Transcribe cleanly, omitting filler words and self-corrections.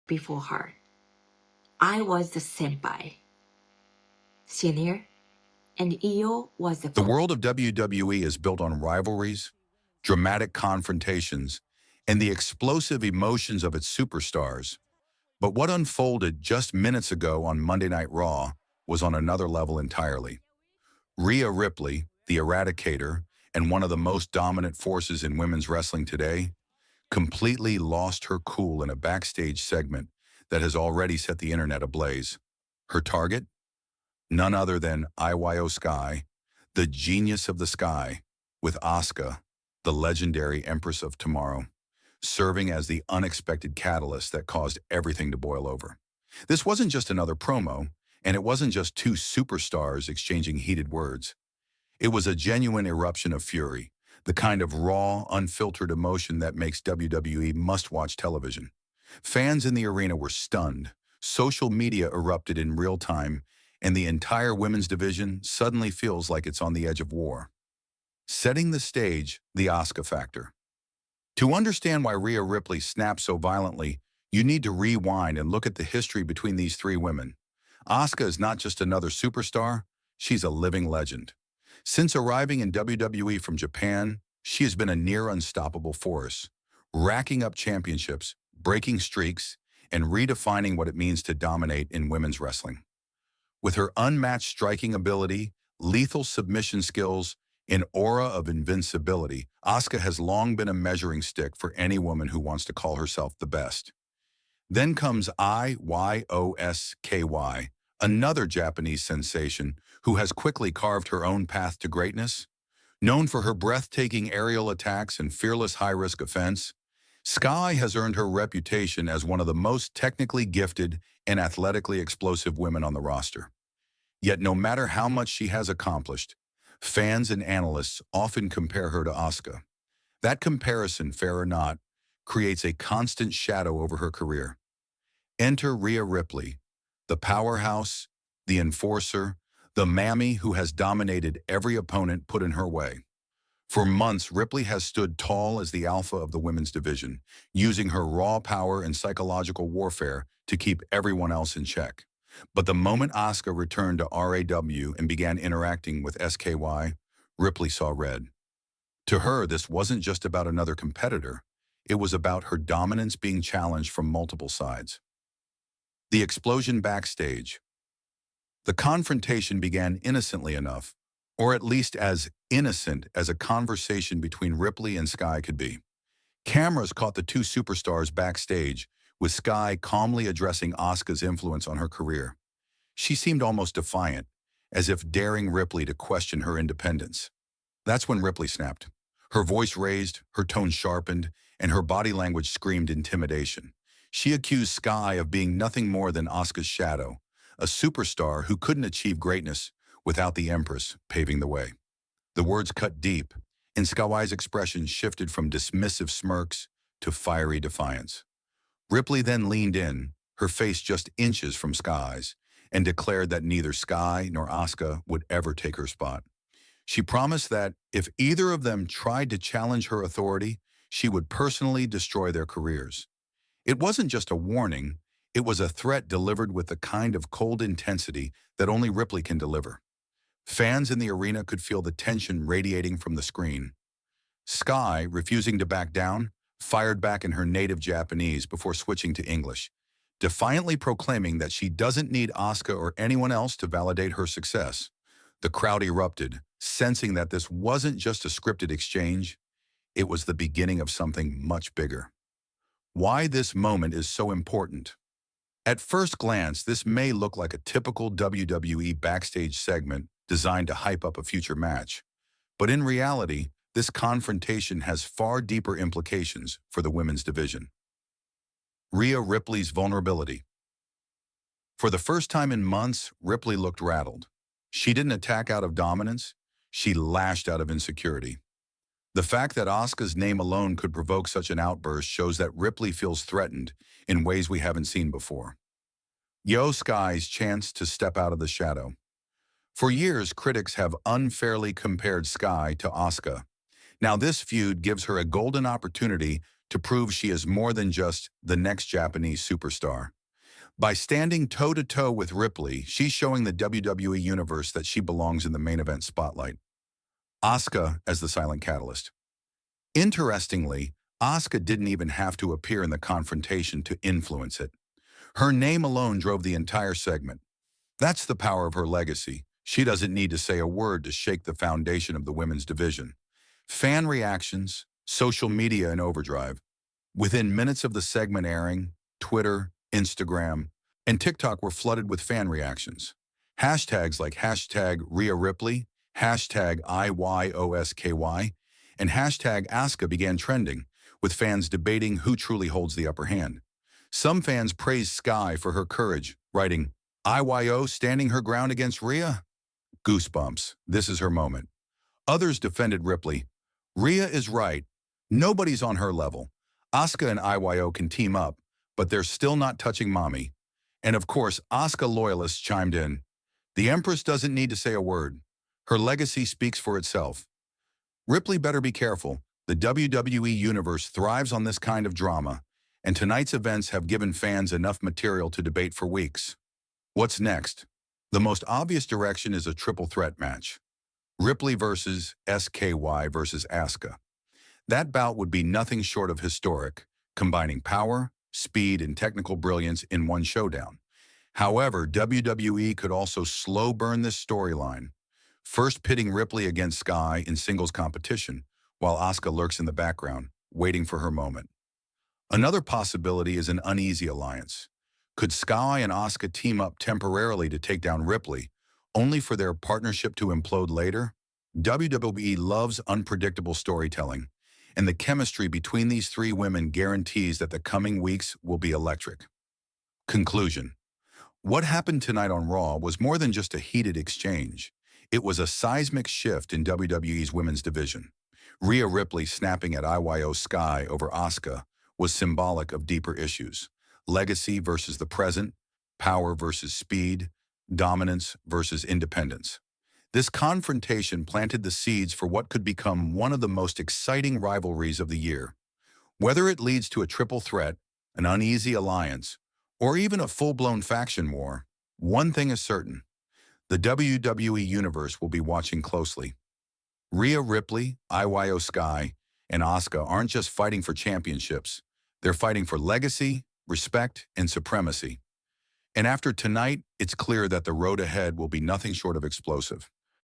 before her. I was the senpai, senior, and Iyo was the... The world of WWE is built on rivalries, dramatic confrontations, and the explosive emotions of its superstars. But what unfolded just minutes ago on Monday Night Raw was on another level entirely. Rhea Ripley, the Eradicator, and one of the most dominant forces in women's wrestling today, completely lost her cool in a backstage segment that has already set the internet ablaze. Her target? None other than Iyo Sky, the genius of the sky, with Asuka, the legendary Empress of Tomorrow, serving as the unexpected catalyst that caused everything to boil over. This wasn't just another promo, and it wasn't just two superstars exchanging heated words. It was a genuine eruption of fury, the kind of raw, unfiltered emotion that makes WWE must-watch television. Fans in the arena were stunned. Social media erupted in real time, and the entire women's division suddenly feels like it's on the edge of war. Setting the stage, the Asuka factor. To understand why Rhea Ripley snapped so violently, you need to rewind and look at the history between these three women. Asuka is not just another superstar, she's a living legend. Since arriving in WWE from Japan, she has been a near unstoppable force, racking up championships, breaking streaks, and redefining what it means to dominate in women's wrestling. With her unmatched striking ability, lethal submission skills, and aura of invincibility, Asuka has long been a measuring stick for any woman who wants to call herself the best. Then comes Iyo Sky, another Japanese sensation who has quickly carved her own path to greatness. Known for her breathtaking aerial attacks and fearless high-risk offense, Sky has earned her reputation as one of the most technically gifted and athletically explosive women on the roster. Yet no matter how much she has accomplished, fans and analysts often compare her to Asuka. That comparison, fair or not, creates a constant shadow over her career. Enter Rhea Ripley, the powerhouse, the enforcer, the mammy who has dominated every opponent put in her way. For months, Ripley has stood tall as the alpha of the women's division, using her raw power and psychological warfare to keep everyone else in check. But the moment Asuka returned to RAW and began interacting with SKY, Ripley saw red. To her, this wasn't just about another competitor. It was about her dominance being challenged from multiple sides. The explosion backstage. The confrontation began innocently enough, or at least as innocent as a conversation between Ripley and Sky could be. Cameras caught the two superstars backstage, with Sky calmly addressing Asuka's influence on her career. She seemed almost defiant, as if daring Ripley to question her independence. That's when Ripley snapped. Her voice raised, her tone sharpened, and her body language screamed intimidation. She accused Sky of being nothing more than Asuka's shadow, a superstar who couldn't achieve greatness without the Empress paving the way. The words cut deep, and Sky's expression shifted from dismissive smirks to fiery defiance. Ripley then leaned in, her face just inches from Sky's, and declared that neither Sky nor Asuka would ever take her spot. She promised that if either of them tried to challenge her authority, she would personally destroy their careers. It wasn't just a warning, it was a threat delivered with the kind of cold intensity that only Ripley can deliver. Fans in the arena could feel the tension radiating from the screen. Sky, refusing to back down, fired back in her native Japanese before switching to English, defiantly proclaiming that she doesn't need Asuka or anyone else to validate her success. The crowd erupted, sensing that this wasn't just a scripted exchange, it was the beginning of something much bigger. Why this moment is so important. At first glance, this may look like a typical WWE backstage segment designed to hype up a future match. But in reality, this confrontation has far deeper implications for the women's division. Rhea Ripley's vulnerability. For the first time in months, Ripley looked rattled. She didn't attack out of dominance, she lashed out of insecurity. The fact that Asuka's name alone could provoke such an outburst shows that Ripley feels threatened in ways we haven't seen before. Iyo Sky's chance to step out of the shadow. For years, critics have unfairly compared Sky to Asuka. Now this feud gives her a golden opportunity to prove she is more than just the next Japanese superstar. By standing toe-to-toe with Ripley, she's showing the WWE Universe that she belongs in the main event spotlight. Asuka as the silent catalyst. Interestingly, Asuka didn't even have to appear in the confrontation to influence it. Her name alone drove the entire segment. That's the power of her legacy. She doesn't need to say a word to shake the foundation of the women's division. Fan reactions, social media in overdrive. Within minutes of the segment airing, Twitter, Instagram, and TikTok were flooded with fan reactions. Hashtags like hashtag Rhea Ripley, hashtag IYOSKY, and hashtag Asuka began trending, with fans debating who truly holds the upper hand. Some fans praised Sky for her courage, writing, IYO standing her ground against Rhea? Goosebumps, this is her moment. Others defended Ripley. Rhea is right. Nobody's on her level. Asuka and IYO can team up, but they're still not touching mommy. And of course, Asuka loyalists chimed in. The Empress doesn't need to say a word. Her legacy speaks for itself. Ripley better be careful. The WWE Universe thrives on this kind of drama, and tonight's events have given fans enough material to debate for weeks. What's next? The most obvious direction is a triple threat match. Ripley versus SKY versus Asuka. That bout would be nothing short of historic, combining power, speed, and technical brilliance in one showdown. However, WWE could also slow burn this storyline, first pitting Ripley against Sky in singles competition, while Asuka lurks in the background, waiting for her moment. Another possibility is an uneasy alliance. Could Sky and Asuka team up temporarily to take down Ripley, only for their partnership to implode later? WWE loves unpredictable storytelling, and the chemistry between these three women guarantees that the coming weeks will be electric. Conclusion. What happened tonight on Raw was more than just a heated exchange. It was a seismic shift in WWE's women's division. Rhea Ripley snapping at Iyo Sky over Asuka was symbolic of deeper issues. Legacy versus the present, power versus speed, dominance versus independence. This confrontation planted the seeds for what could become one of the most exciting rivalries of the year. Whether it leads to a triple threat, an uneasy alliance, or even a full-blown faction war, one thing is certain. The WWE Universe will be watching closely. Rhea Ripley, Iyo Sky, and Asuka aren't just fighting for championships. They're fighting for legacy, respect, and supremacy. And after tonight, it's clear that the road ahead will be nothing short of explosive.